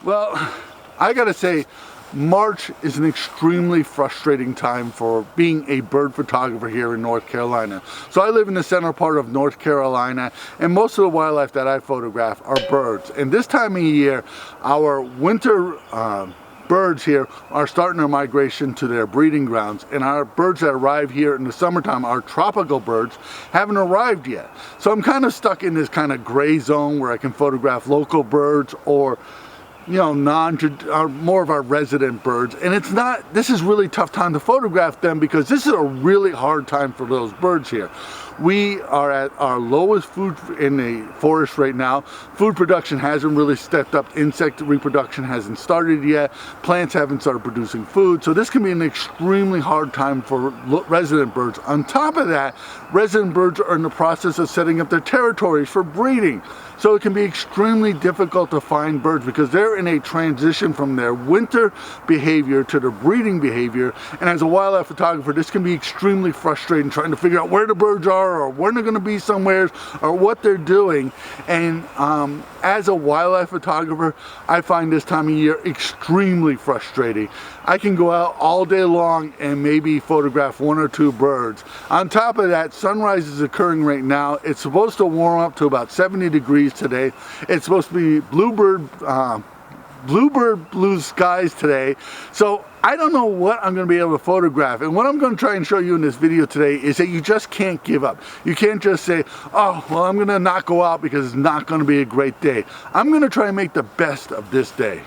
Well, I gotta say, March is an extremely frustrating time for being a bird photographer here in North Carolina. So I live in the center part of North Carolina, and most of the wildlife that I photograph are birds. And this time of year, our winter birds here are starting their migration to their breeding grounds, and our birds that arrive here in the summertime, our tropical birds, haven't arrived yet. So I'm kind of stuck in this kind of gray zone where I can photograph local birds or more of our resident birds. And this is really tough time to photograph them because this is a really hard time for those birds here. We are at our lowest food in the forest right now. Food production hasn't really stepped up. Insect reproduction hasn't started yet. Plants haven't started producing food. So this can be an extremely hard time for resident birds. On top of that, resident birds are in the process of setting up their territories for breeding. So it can be extremely difficult to find birds because they're in a transition from their winter behavior to their breeding behavior. And as a wildlife photographer, this can be extremely frustrating trying to figure out where the birds are or when they're going to be somewhere or what they're doing. And as a wildlife photographer, I find this time of year extremely frustrating. I can go out all day long and maybe photograph one or two birds. On top of that, sunrise is occurring right now. It's supposed to warm up to about 70 degrees today. It's supposed to be blue skies today. So I don't know what I'm going to be able to photograph. And what I'm going to try and show you in this video today is that you just can't give up. You can't just say, oh, well, I'm going to not go out because it's not going to be a great day. I'm going to try and make the best of this day.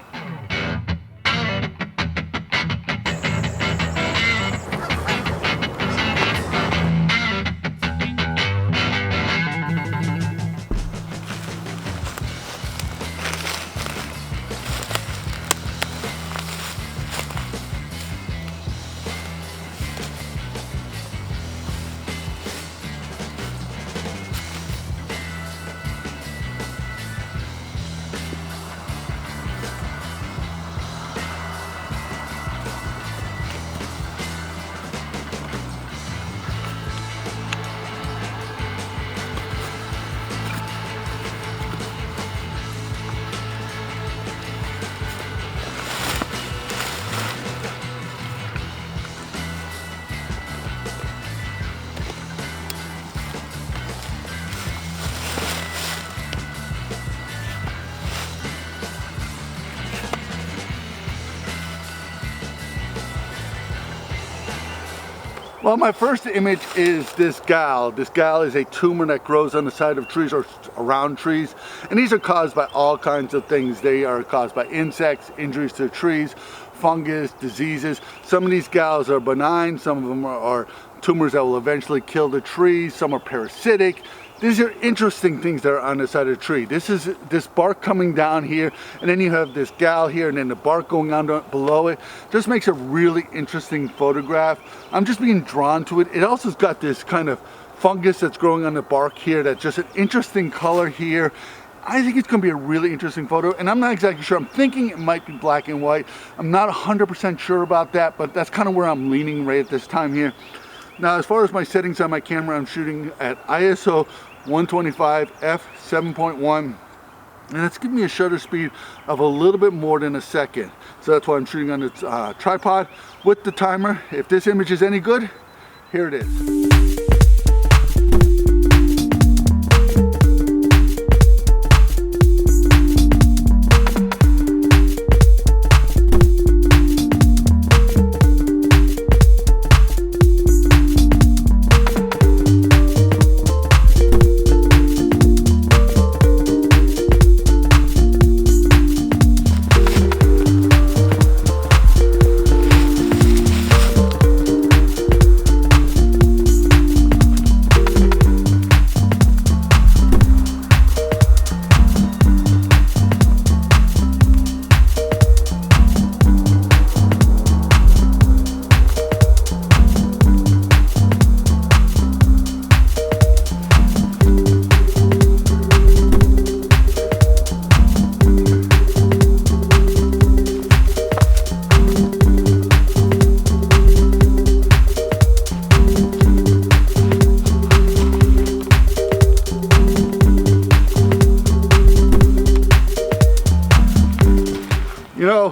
Well, my first image is this gal. This gal is a tumor that grows on the side of trees or around trees. And these are caused by all kinds of things. They are caused by insects, injuries to trees, fungus, diseases. Some of these gals are benign. Some of them are tumors that will eventually kill the trees. Some are parasitic. These are interesting things that are on the side of the tree. This is this bark coming down here, and then you have this gal here, and then the bark going on below it. Just makes a really interesting photograph. I'm just being drawn to it. It also has got this kind of fungus that's growing on the bark here that's just an interesting color here. I think it's going to be a really interesting photo, and I'm not exactly sure. I'm thinking it might be black and white. I'm not 100% sure about that, but that's kind of where I'm leaning right at this time here. Now, as far as my settings on my camera, I'm shooting at ISO 125 f7.1, and that's giving me a shutter speed of a little bit more than a second. So that's why I'm shooting on the tripod with the timer. If this image is any good, here it is. You know,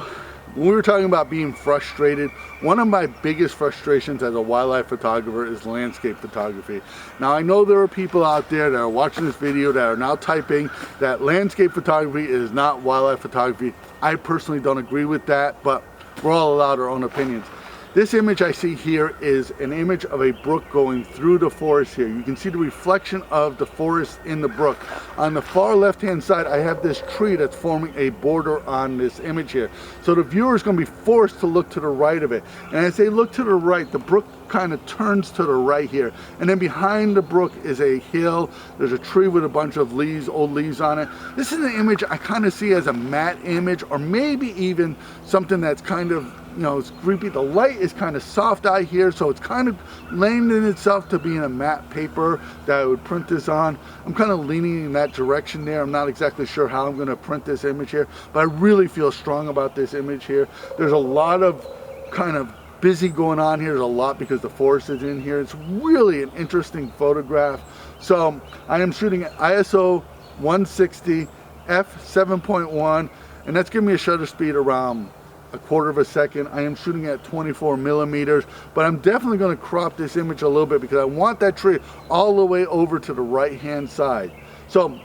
when we were talking about being frustrated, one of my biggest frustrations as a wildlife photographer is landscape photography. Now I know there are people out there that are watching this video that are now typing that landscape photography is not wildlife photography. I personally don't agree with that, but we're all allowed our own opinions. This image I see here is an image of a brook going through the forest here. You can see the reflection of the forest in the brook. On the far left hand side, I have this tree that's forming a border on this image here. So the viewer is going to be forced to look to the right of it. And as they look to the right, the brook kind of turns to the right here. And then behind the brook is a hill. There's a tree with a bunch of leaves, old leaves on it. This is an image I kind of see as a matte image, or maybe even something that's kind of, you know, it's creepy. The light is kind of soft eye here, so it's kind of lending itself to being a matte paper that I would print this on. I'm kind of leaning in that direction there. I'm not exactly sure how I'm going to print this image here, but I really feel strong about this image here. There's a lot of kind of busy going on here. There's a lot because the forest is in here. It's really an interesting photograph. So I am shooting at ISO 160 f7.1, and that's giving me a shutter speed around a quarter of a second. I am shooting at 24 millimeters, but I'm definitely going to crop this image a little bit because I want that tree all the way over to the right hand side. So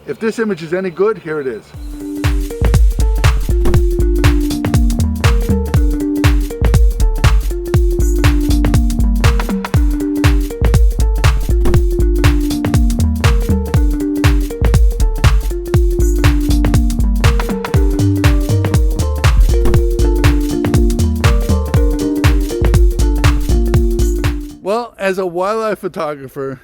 if this image is any good, here it is. Well, as a wildlife photographer,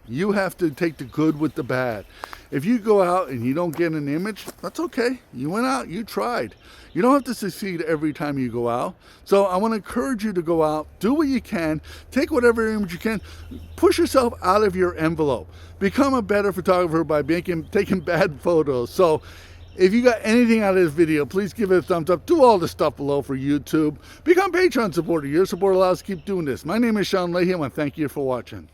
you have to take the good with the bad. If you go out and you don't get an image, that's okay. You went out, you tried. You don't have to succeed every time you go out. So I want to encourage you to go out, do what you can, take whatever image you can, push yourself out of your envelope. Become a better photographer by taking bad photos. So if you got anything out of this video, please give it a thumbs up. Do all the stuff below for YouTube. Become Patreon supporter. Your support allows us to keep doing this. My name is Leahy. I want to thank you for watching.